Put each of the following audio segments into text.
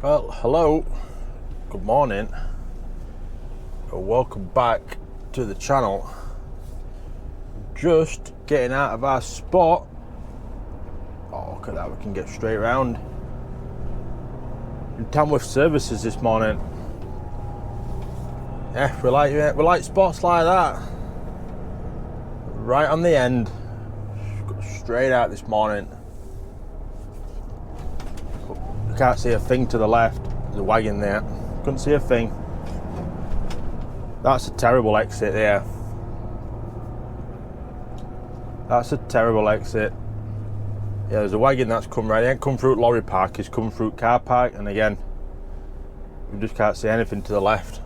Well, hello, good morning, welcome back to the channel. Just getting out of our spot. Oh, look at that, we can get straight round. In Tamworth services this morning. Yeah, we like spots like that. Right on the end. Got straight out this morning. Can't see a thing to the left. There's a wagon there. Couldn't see a thing. That's a terrible exit there. That's a terrible exit. Yeah, there's a wagon that's come right. It ain't come through lorry park, it's come through car park, and again, we just can't see anything to the left.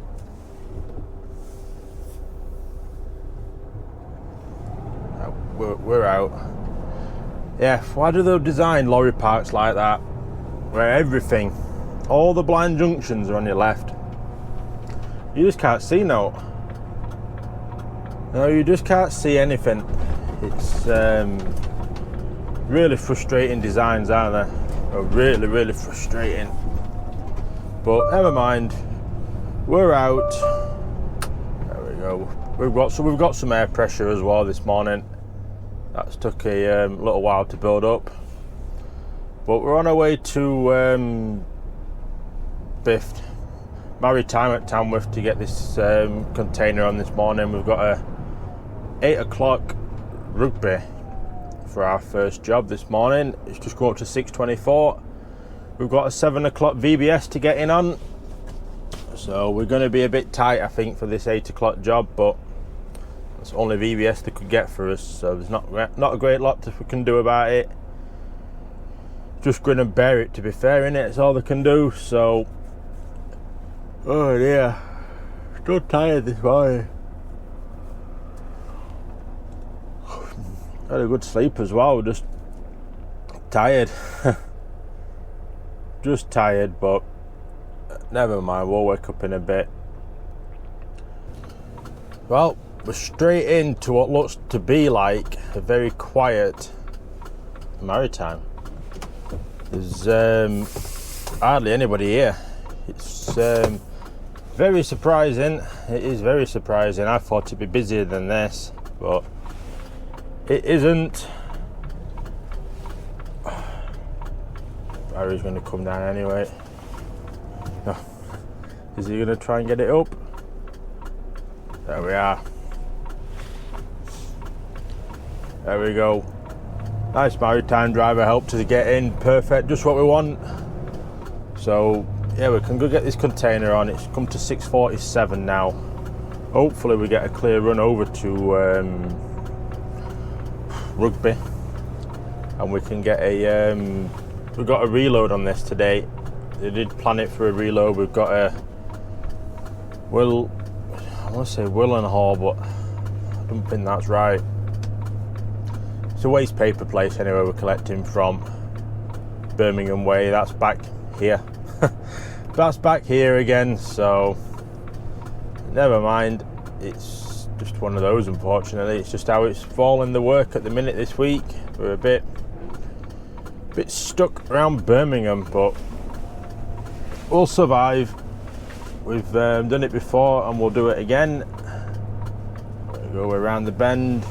We're out. Yeah, why do they design lorry parks like that? Where everything, all the blind junctions are on your left. You just can't see no, you just can't see anything. It's really frustrating designs, aren't they? Really frustrating. But never mind, we're out. There we go. We've got some air pressure as well this morning. That's took a little while to build up. But we're on our way to Maritime at Tamworth to get this container on this morning. We've got a 8 o'clock Rugby for our first job this morning. It's just come up to 6:24. We've got a 7 o'clock VBS to get in on. So we're going to be a bit tight, I think, for this 8 o'clock job, but that's the only VBS they could get for us. So there's not a great lot that we can do about it. Just grin and bear it, to be fair, innit? It's all they can do. So, oh dear, still tired this morning. Had a good sleep as well, just tired. Just tired, but never mind, we'll wake up in a bit. Well, we're straight into what looks to be like a very quiet Maritime. There's hardly anybody here. It's very surprising. It is very surprising. I thought it'd be busier than this, but it isn't. Barry's going to come down anyway. Oh. Is he going to try and get it up? There we are. There we go. Nice Maritime driver help to get in, perfect, just what we want. So yeah, we can go get this container on. It's come to 6:47 now. Hopefully we get a clear run over to Rugby, and we can get a we've got a reload on this today. They did plan it for a reload. We've got a I want to say Willenhall, but I don't think that's right. It's a waste paper place anyway. We're collecting from Birmingham way. That's back here. That's back here again, so never mind. It's just one of those, unfortunately. It's just how it's fallen the work at the minute this week. We're a bit stuck around Birmingham, but we'll survive. We've done it before and we'll do it again. There we go, around the bend.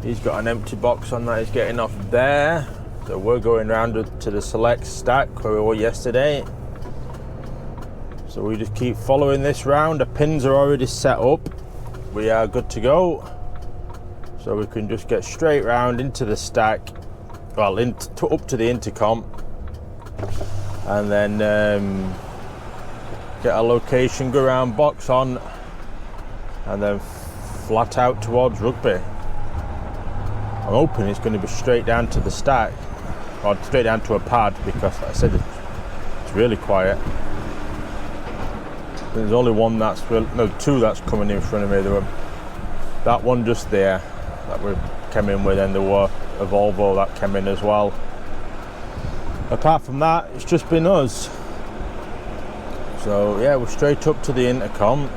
He's got an empty box on that he's getting off there. So we're going round to the select stack where we were yesterday. So we just keep following this round. The pins are already set up. We are good to go. So we can just get straight round into the stack. Well, up to the intercom. And then get a location, go around, box on. And then flat out towards Rugby. I'm hoping it's going to be straight down to the stack, or straight down to a pad, because like I said, it's really quiet. There's only one two that's coming in front of me. There were that one just there that we came in with, and there were a Volvo that came in as well. Apart from that, it's just been us. So yeah, we're straight up to the intercom.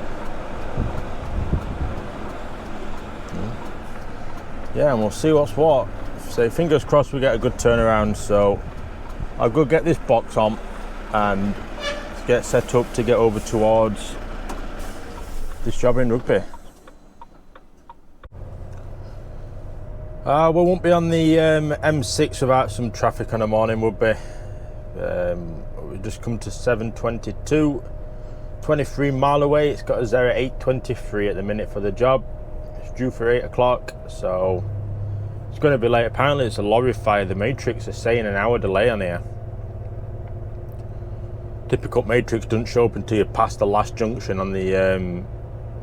Yeah, and we'll see what's what. So fingers crossed we get a good turnaround. So I'll go get this box on and get set up to get over towards this job in Rugby. We won't be on the M6 without some traffic on the morning, would be. We just come to 7:22, 23 mile away. It's got us there at 8:23 at the minute for the job. It's due for 8 o'clock, so it's going to be late. Apparently it's a lorry fire. The Matrix is saying an hour delay on here. Typical Matrix doesn't show up until you pass the last junction on the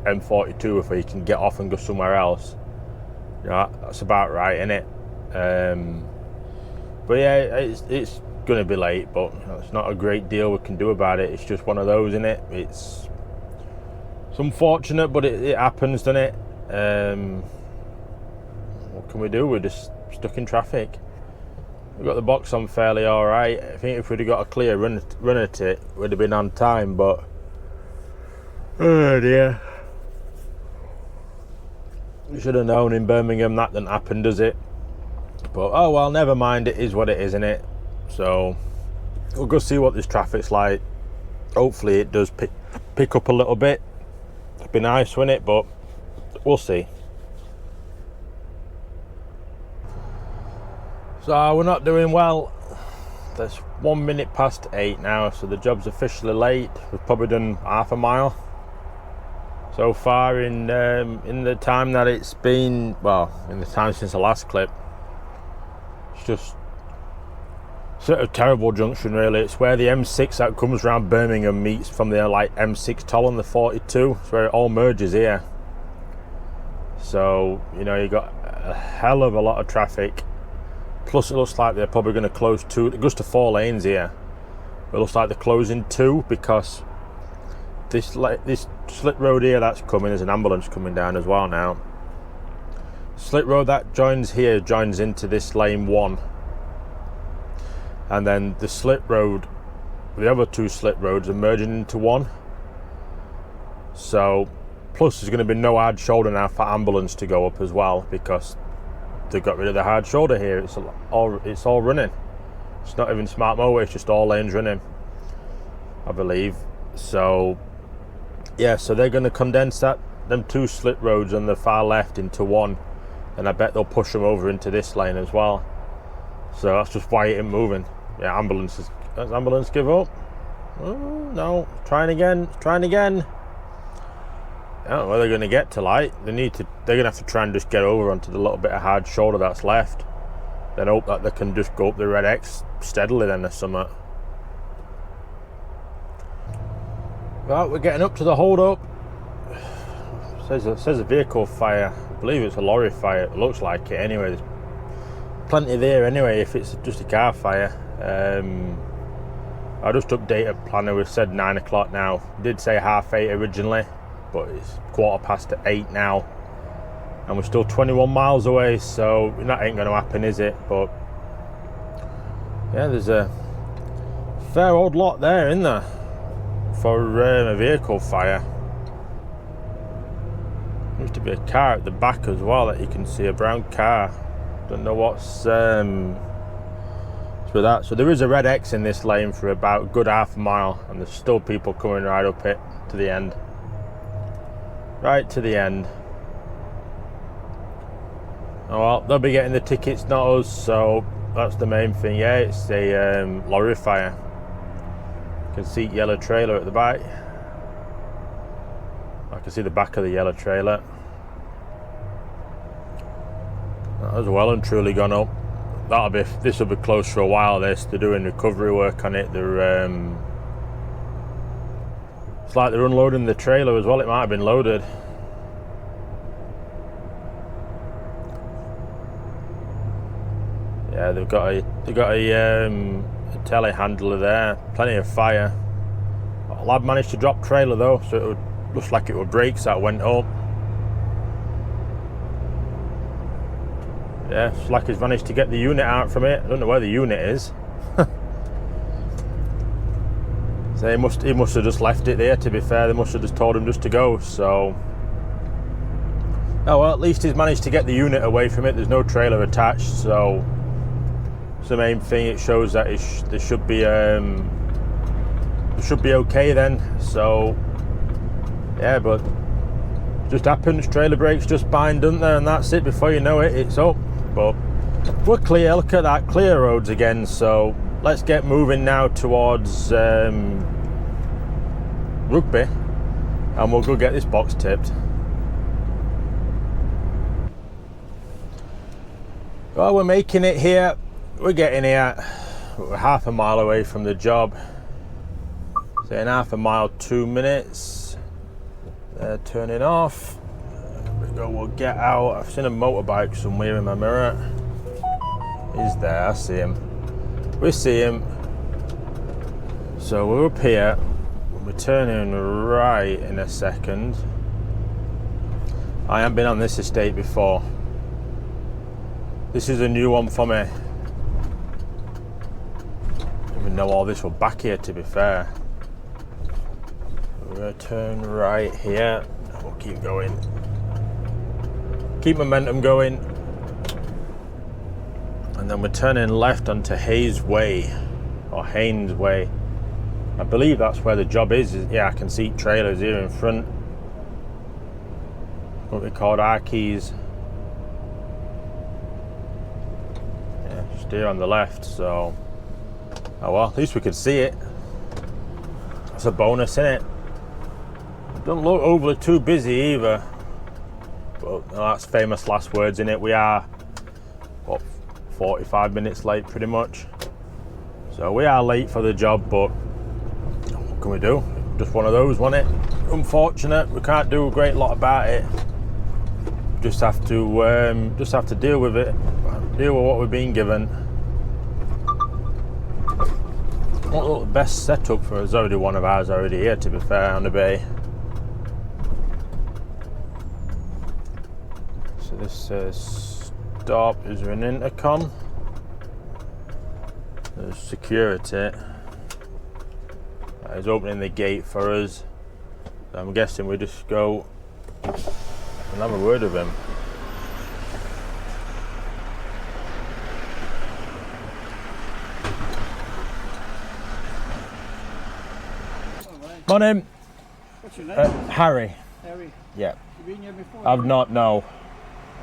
M42 before you can get off and go somewhere else. Yeah, that's about right, isn't it? But yeah, it's going to be late, but it's not a great deal we can do about it. It's just one of those, isn't it? It's unfortunate, but it happens, doesn't it? What can we do? We're just stuck in traffic. We've got the box on fairly all right. I think if we'd have got a clear run at it, we'd have been on time, but oh dear. We should have known in Birmingham that didn't happen, does it? But oh well, never mind, it is what it is, isn't it? So we'll go see what this traffic's like. Hopefully it does pick up a little bit. It'd be nice, wouldn't it? But we'll see. So we're not doing well. There's 1 minute past 8 now, so the job's officially late. We've probably done half a mile so far in the time that it's been, well, in the time since the last clip. It's just sort of terrible junction, really. It's where the M6 that comes around Birmingham meets from the like M6 toll on the 42. It's where it all merges here. So you know, you got a hell of a lot of traffic. Plus it looks like they're probably going to close 2. It goes to 4 lanes here. It looks like they're closing 2 because this slit road here that's coming, there's an ambulance coming down as well now. Slit road that joins here joins into this lane 1. And then the slit road, the other 2 slit roads are merging into 1. So, plus there's going to be no hard shoulder now for ambulance to go up as well because they got rid of the hard shoulder here. It's all running. It's not even smart motorway, it's just all lanes running, I believe. So yeah, so they're going to condense them 2 slit roads on the far left into 1, and I bet they'll push them over into this lane as well. So that's just why it ain't moving. Yeah, does ambulance give up? Oh no, trying again. I don't know where they're going to get to, like. They're going to have to try and just get over onto the little bit of hard shoulder that's left. Then hope that they can just go up the red X steadily then or something. Well, we're getting up to the hold up. Says a vehicle fire. I believe it's a lorry fire. It looks like it anyway. There's plenty there anyway if it's just a car fire. I just updated planner. We've said 9 o'clock now. Did say 8:30 originally, but it's 8:15 now, and we're still 21 miles away, so that ain't going to happen, is it? But yeah, there's a fair old lot there, isn't there, for a vehicle fire. Seems to be a car at the back as well that you can see, a brown car. Don't know what's with that. So there is a red X in this lane for about a good half a mile, and there's still people coming right up it to the end. Right to the end. Oh well, they'll be getting the tickets, not us, so that's the main thing. Yeah, it's a lorry fire. You can see yellow trailer at the back. I can see the back of the yellow trailer. That has well and truly gone up. This will be closed for a while. They're doing recovery work on it. They're it's like they're unloading the trailer as well. It might have been loaded. Yeah, they've got a telehandler there. Plenty of fire. A lad managed to drop trailer though, so it looks like it were brakes that went up. Yeah, it's like he's managed to get the unit out from it. I don't know where the unit is. So he must have just left it there, to be fair. They must have just told him just to go, so. Oh well, at least he's managed to get the unit away from it. There's no trailer attached, so it's the main thing. It shows that there should be should be okay then. So yeah, but just happens, trailer brakes just bind, don't they, and that's it. Before you know it, it's up. But we're clear. Look at that, clear roads again. So let's get moving now towards Rugby, and we'll go get this box tipped. Well, we're making it here. We're getting here. We're half a mile away from the job. So in half a mile, 2 minutes. They're turning off. There we go, we'll get out. I've seen a motorbike somewhere in my mirror. He's there, I see him. We see him. So we're up here. We're turning right in a second. I haven't been on this estate before. This is a new one for me. I didn't even know all this was back here, to be fair. We're going to turn right here. We'll keep going. Keep momentum going. And then we're turning left onto Hayes Way, or Haynes Way. I believe that's where the job is. Yeah, I can see trailers here in front. What they called Arkeys. Yeah, just here on the left, so. Oh well, at least we could see it. That's a bonus, innit? Don't look overly too busy either. But no, that's famous last words, innit? We are, what, 45 minutes late pretty much. So we are late for the job, but what can we do? Just one of those, wasn't it? Unfortunate, we can't do a great lot about it. Just have to deal with it. Deal with what we're being given. Not the best setup for us. Already one of ours already here, to be fair, on the bay. So this says stop. Is there an intercom? There's security. He's opening the gate for us. So I'm guessing we just go and have a word with him. Morning. What's your name? Harry. Harry. Yeah. You've been here before? I've not, no.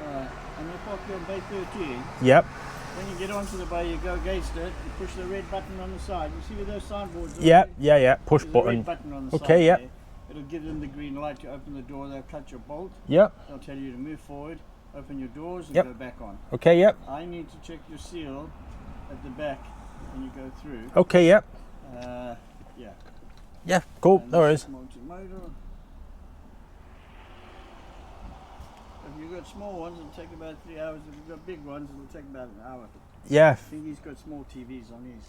I'm going to park you on bay 13. Yep. When you get onto the bay, you go against it, you push the red button on the side. You see where those signboards are? Yep, yeah. Push There's button. A red button on the side Okay, yep. there. It'll give them the green light to open the door. They'll cut your bolt. Yep. They'll tell you to move forward, open your doors, and Yep. go back on. Okay, yep. I need to check your seal at the back when you go through. Okay, yep. Yeah. Yeah, cool. And No worries. multimodal. If you've got small ones, it'll take about 3 hours. If you've got big ones, it'll take about an hour. Yeah. I think he's got small TVs on his.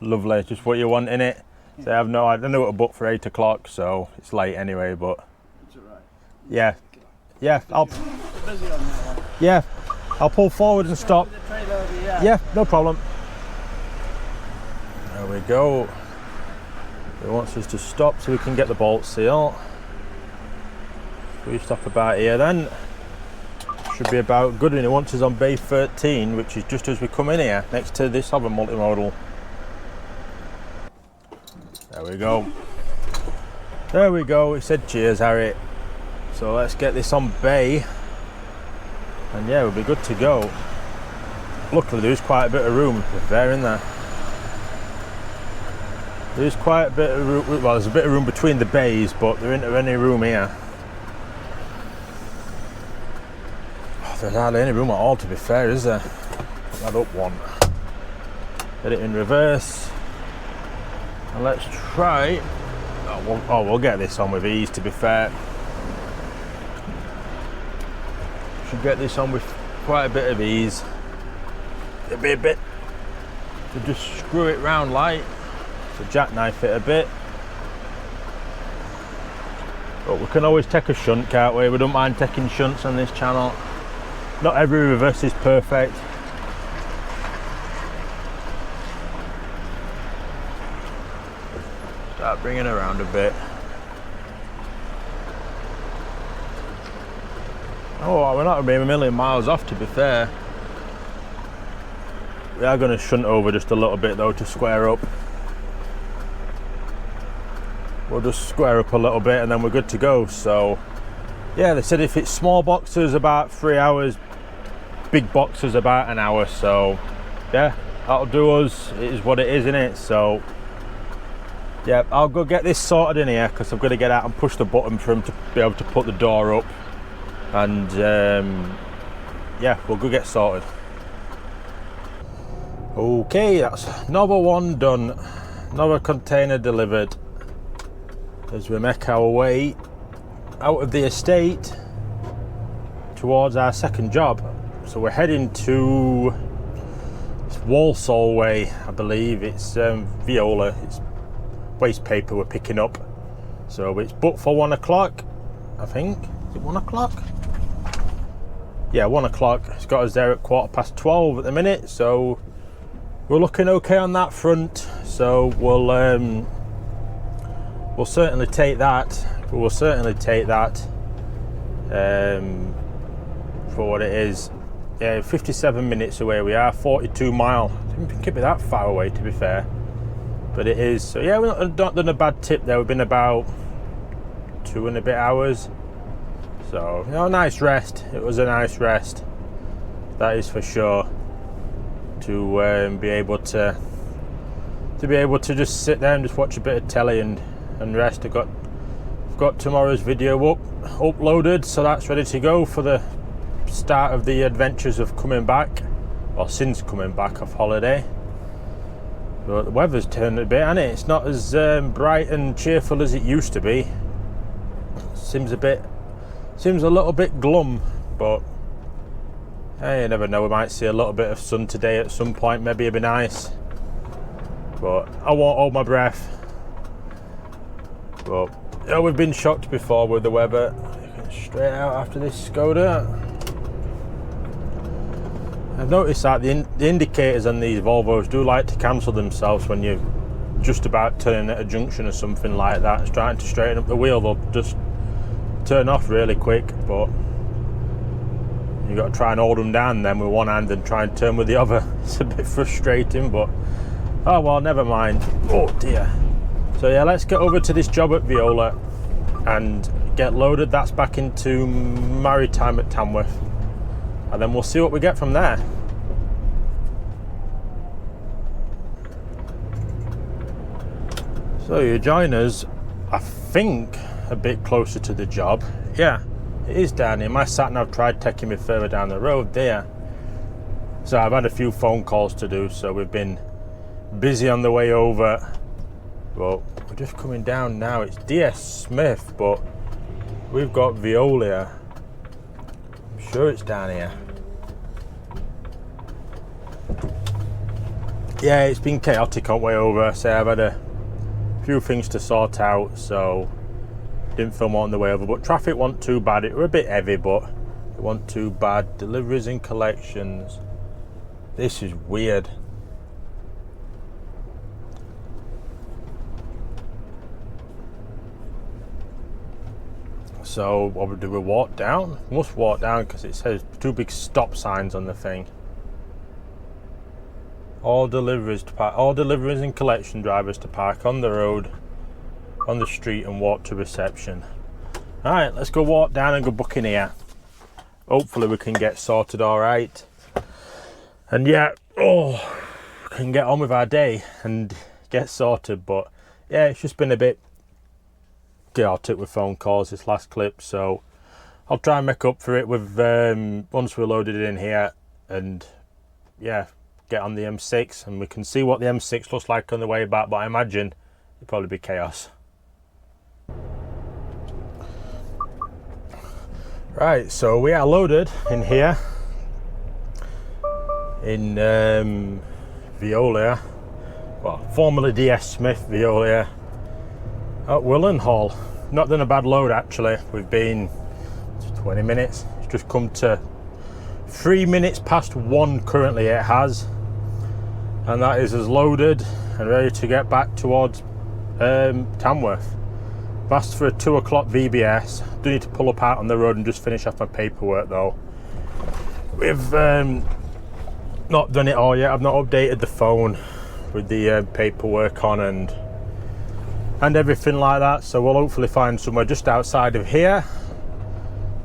Lovely. Just what you want in it. So I know it'll book for 8 o'clock, so it's late anyway, but. It's alright. Yeah. Yeah, Busy on that one. Yeah, I'll pull forward and stop. The trailer over here. Yeah, no problem. There we go. It wants us to stop so we can get the bolt seal. We stop about here then. Should be about good, and it wants us on bay 13, which is just as we come in here, next to this other multimodal. There we go. There we go. It said cheers, Harry. So let's get this on bay. And yeah, we'll be good to go. Luckily there's quite a bit of room there, isn't there? There's quite a bit of room, well there's a bit of room between the bays, but there isn't any room here. Oh, there's hardly any room at all, to be fair, is there? Put that up one. Get it in reverse. And let's try, we'll get this on with ease, to be fair. Should get this on with quite a bit of ease. It'll be a bit to just screw it round light, to jackknife it a bit. But we can always take a shunt, can't we? We don't mind taking shunts on this channel. Not every reverse is perfect. Start bringing it around a bit. Oh, we're not going to be a million miles off, to be fair. We are going to shunt over just a little bit though to square up. we'll just square up a little bit and then we're good to go. So yeah, they said if it's small boxes about 3 hours, big boxes about an hour. So yeah, that'll do us. It is what it is, innit? So yeah, I'll go get this sorted in here because I've got to get out and push the button for him to be able to put the door up. And yeah, we'll go get sorted. Okay, that's another one done, another container delivered as we make our way out of the estate towards our second job. So we're heading to Walsall way, I believe. It's Viola, it's waste paper we're picking up. So it's booked for 1 o'clock, I think. Is it 1 o'clock? Yeah, 1 o'clock. It's got us there at 12:15 at the minute, so we're looking okay on that front. So we'll certainly take that. We'll certainly take that for what it is. Yeah, 57 minutes away we are, 42 mile. I didn't think it'd be that far away, to be fair, but it is. So yeah, we've not done a bad tip there. We've been about 2 and a bit hours. So, you know, nice rest. It was a nice rest, that is for sure. To be able to just sit there and just watch a bit of telly and rest. I've got tomorrow's video uploaded, so that's ready to go for the start of the adventures of coming back, or since coming back off holiday. But the weather's turned a bit, hasn't it? It's not as bright and cheerful as it used to be. Seems a little bit glum, but hey, you never know, we might see a little bit of sun today at some point. Maybe it'd be nice, but I won't hold my breath. But you know, we've been shocked before with the weather. Straight out after this Skoda. I've noticed that the indicators on these Volvos do like to cancel themselves when you're just about turning at a junction or something like that. It's trying to straighten up the wheel, they'll just turn off really quick. But you've got to try and hold them down then with one hand and try and turn with the other. It's a bit frustrating, but oh well, never mind. Oh dear. So yeah, let's get over to this job at Viola and get loaded. That's back into Maritime at Tamworth, and then we'll see what we get from there. So you join us, I think, a bit closer to the job. Yeah, it is down here. My sat nav tried taking me further down the road there. So I've had a few phone calls to do, so we've been busy on the way over. But we're just coming down now. It's DS Smith, but we've got Viola. I'm sure it's down here. Yeah, it's been chaotic on the way over. So I've had a few things to sort out, so didn't film on the way over. But traffic wasn't too bad. It were a bit heavy, but it wasn't too bad. Deliveries and collections. This is weird. So what do we walk down? Must walk down because it says 2 big stop signs on the thing. All deliveries and collection drivers to park on the road, on the street, and walk to reception. All right, let's go walk down and go book in here. Hopefully we can get sorted all right. And yeah, we can get on with our day and get sorted. But yeah, it's just been a bit chaotic with phone calls this last clip, so I'll try and make up for it with once we're loaded in here, and yeah, get on the M6 and we can see what the M6 looks like on the way back. But I imagine it'll probably be chaos. Right, so we are loaded in here in Viola, well, formerly DS Smith Viola, at Willenhall. Not done a bad load actually. We've been 20 minutes. It's just come to 3 minutes past 1 currently it has, and that is as loaded and ready to get back towards Tamworth. I've asked for a 2 o'clock VBS. Do need to pull up out on the road and just finish off my paperwork though. We've not done it all yet. I've not updated the phone with the paperwork on, and and everything like that. So we'll hopefully find somewhere just outside of here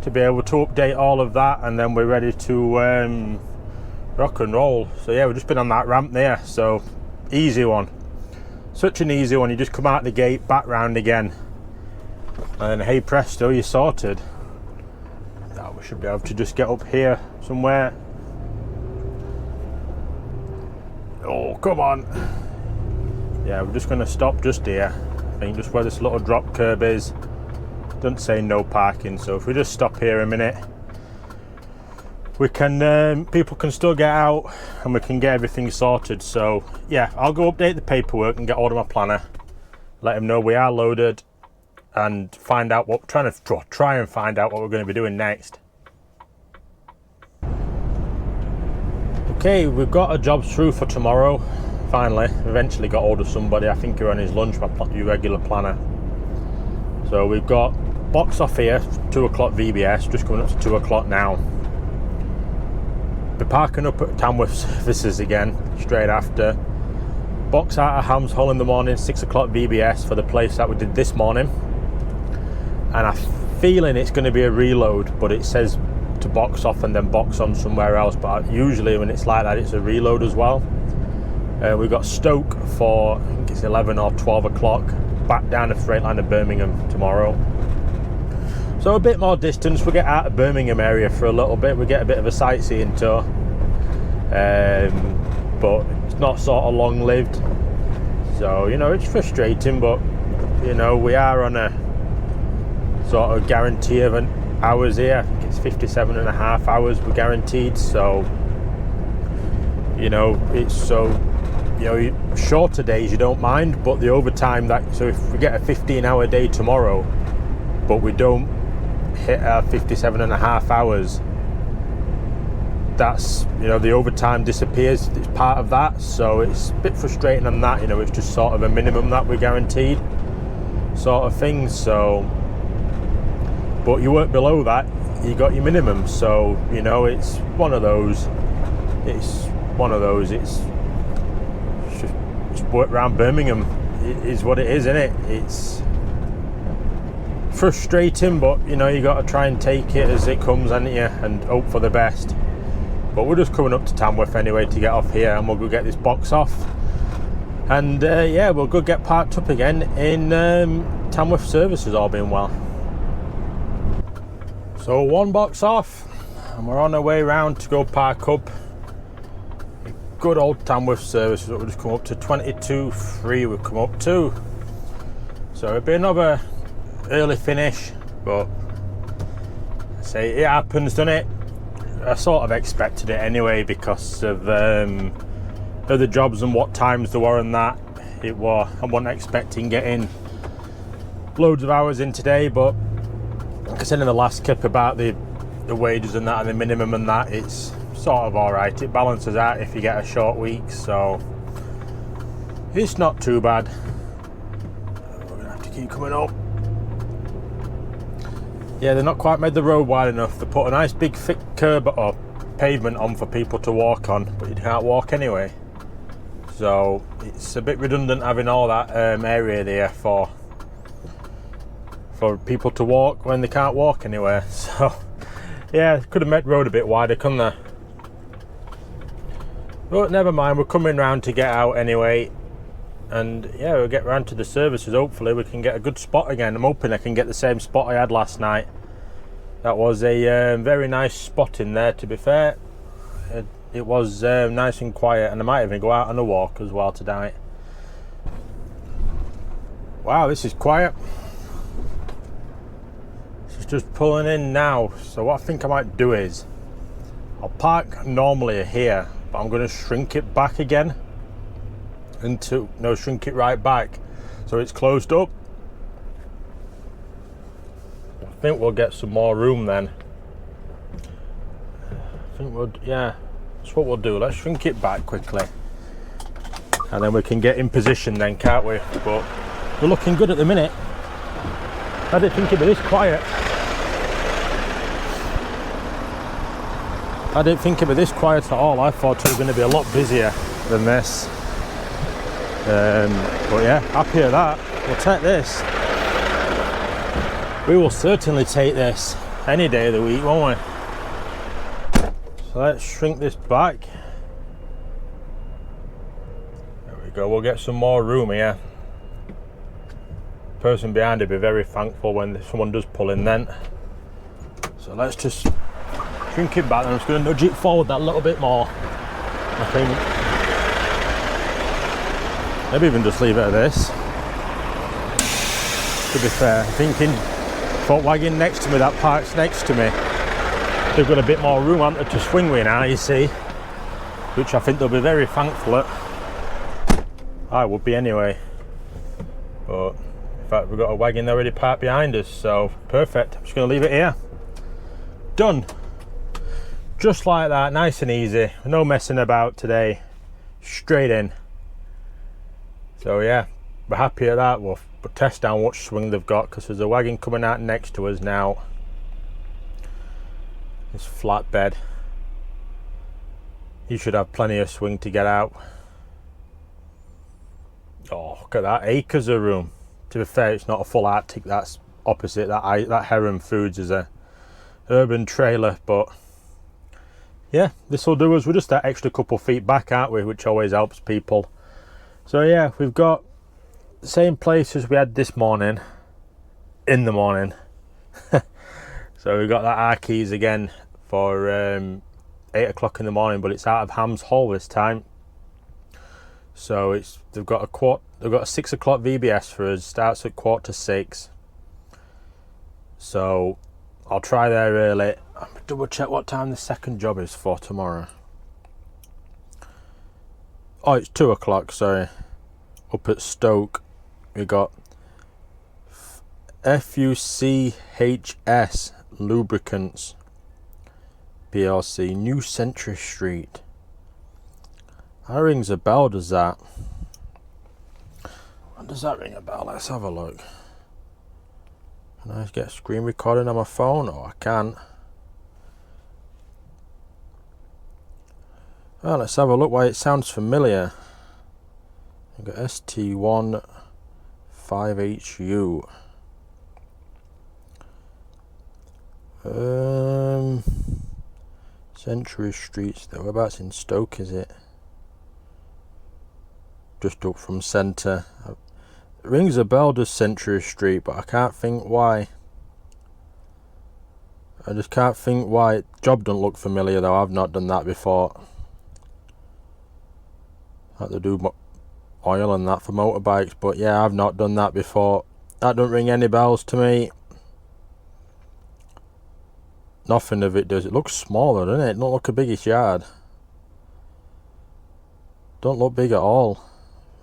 to be able to update all of that, and then we're ready to rock and roll. So yeah, we've just been on that ramp there, so easy one, such an easy one. You just come out the gate, back round again, and hey presto, you're sorted. Now we should be able to just get up here somewhere. Oh, come on. Yeah, we're just going to stop just here. I think just where this little drop curb is. Doesn't say no parking, so if we just stop here a minute, we can people can still get out and we can get everything sorted. So yeah, I'll go update the paperwork and get hold of my planner, let him know we are loaded, and find out what try and find out what we're going to be doing next. Okay, we've got a job through for tomorrow. Finally, eventually got hold of somebody. I think you're on his lunch, your regular planner. So we've got box off here, 2 o'clock VBS, just coming up to 2 o'clock now. Be parking up at Tamworth Services again, straight after. Box out of Hams Hall in the morning, 6 o'clock VBS for the place that we did this morning. And I'm feeling it's going to be a reload, but it says to box off and then box on somewhere else. But usually when it's like that, it's a reload as well. We've got Stoke for, I think it's 11 or 12 o'clock, back down the freight line of Birmingham tomorrow. So a bit more distance. We'll get out of Birmingham area for a little bit. We get a bit of a sightseeing tour, but it's not sort of long lived. So, you know, it's frustrating, but, you know, we are on a sort of guarantee of an hours here. I think it's 57.5 hours we're guaranteed. So, you know, it's so, you know, shorter days you don't mind, but the overtime, that, so if we get a 15-hour day tomorrow but we don't hit our 57.5 hours, that's, you know, the overtime disappears. It's part of that, so it's a bit frustrating on that. You know, it's just sort of a minimum that we're guaranteed sort of thing. So, but you work below that, you got your minimum. So, you know, it's one of those. It's work around Birmingham. It is what it is, isn't it? It's frustrating, but you know, you got to try and take it as it comes, haven't you, and hope for the best. But we're just coming up to Tamworth anyway to get off here, and we'll go get this box off, and yeah, we'll go get parked up again in Tamworth Services, all being well. So one box off, and we're on our way round to go park up. Good old Tamworth Services. We'll just come up to 22.3. We've come up to, so it'll be another early finish, but I say it happens, doesn't it? I sort of expected it anyway because of the jobs and what times there were and that. I wasn't expecting getting loads of hours in today, but like I said in the last clip about the wages and that and the minimum and that, it's sort of alright. It balances out if you get a short week, so it's not too bad. We're gonna have to keep coming up. Yeah, they're not quite made the road wide enough. They put a nice big thick curb or pavement on for people to walk on, but you can't walk anyway. So it's a bit redundant having all that area there for people to walk when they can't walk anywhere. So yeah, could have made the road a bit wider, couldn't they? But never mind, we're coming round to get out anyway. And yeah, we'll get round to the services. Hopefully we can get a good spot again. I'm hoping I can get the same spot I had last night. That was a very nice spot in there, to be fair. It was nice and quiet, and I might even go out on a walk as well tonight. Wow, this is quiet. This is just pulling in now. So what I think I might do is, I'll park normally here, but I'm going to shrink it back again. Shrink it right back so it's closed up. I think we'll get some more room then. I think that's what we'll do. Let's shrink it back quickly, and then we can get in position then, can't we? But we're looking good at the minute. I didn't think it'd be this quiet. I didn't think it'd be this quiet at all. I thought it was going to be a lot busier than this. But yeah, happy with that. We'll take this. We will certainly take this any day of the week, won't we? So let's shrink this back. There we go, we'll get some more room here. The person behind will be very thankful when someone does pull in then. So let's just shrink it back, and I'm just going to nudge it forward that little bit more. I think maybe even just leave it at this. To be fair, thinking for wagon next to me, that park's next to me, they've got a bit more room on to swing with now, you see, which I think they'll be very thankful at. I would be anyway. But in fact, we've got a wagon already parked behind us, so perfect. I'm just going to leave it here. Done. Just like that, nice and easy. No messing about today. Straight in. So yeah, we're happy at that. We'll test down what swing they've got, because there's a wagon coming out next to us now. This flatbed. He should have plenty of swing to get out. Oh, look at that, acres of room. To be fair, it's not a full Arctic, that's opposite. That Heron Foods is a urban trailer, but yeah, this will do us. We're just that extra couple feet back, aren't we, which always helps people. So yeah, we've got the same place as we had this morning, in the morning. So we've got that R keys again for 8 o'clock in the morning, but it's out of Hams Hall this time. So they've got a 6 o'clock VBS for us, starts at 5:45. So I'll try there early. I'm gonna double check what time the second job is for tomorrow. Oh, it's 2 o'clock, sorry. Up at Stoke, we got FUCHS Lubricants PLC, New Century Street. That rings a bell, does that? When does that ring a bell? Let's have a look. Can I get a screen recording on my phone? Oh, I can. Well, let's have a look why it sounds familiar. I've got ST1 5HU. Century Street, though. Whereabouts in Stoke is it? Just up from centre. It rings a bell, does Century Street, but I can't think why. I just can't think why. Job doesn't look familiar though. I've not done that before. Like they do oil and that for motorbikes, but yeah, I've not done that before. That don't ring any bells to me. Nothing of it does. It looks smaller, doesn't it? It don't look a biggish yard. Don't look big at all.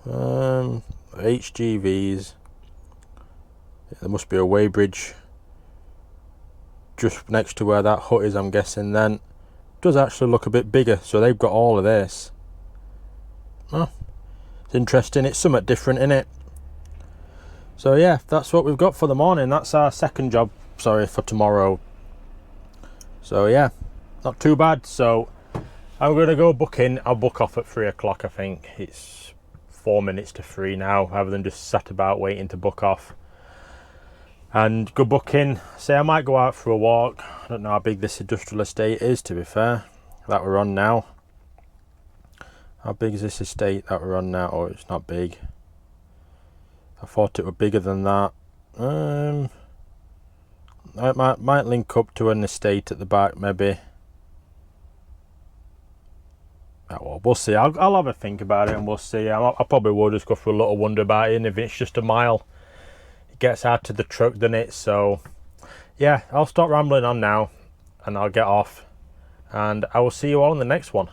HGVs. There must be a weighbridge just next to where that hut is, I'm guessing. Then it does actually look a bit bigger, so they've got all of this. Oh, it's interesting. It's somewhat different, isn't it? So yeah, that's what we've got for the morning. That's our second job, sorry, for tomorrow. So yeah, not too bad. So I'm gonna go book in. I'll book off at 3 o'clock. I think it's 4 minutes to 3 now, rather than just sat about waiting to book off. And go book in. Say I might go out for a walk. I don't know how big this industrial estate is, to be fair, that we're on now. How big is this estate that we're on now? Oh, it's not big. I thought it were bigger than that. I might link up to an estate at the back, maybe. Oh, well, we'll see. I'll have a think about it and we'll see. I probably will just go for a little wander about it, and if it's just a mile, it gets out to the truck, doesn't it? So yeah, I'll stop rambling on now and I'll get off, and I will see you all in the next one.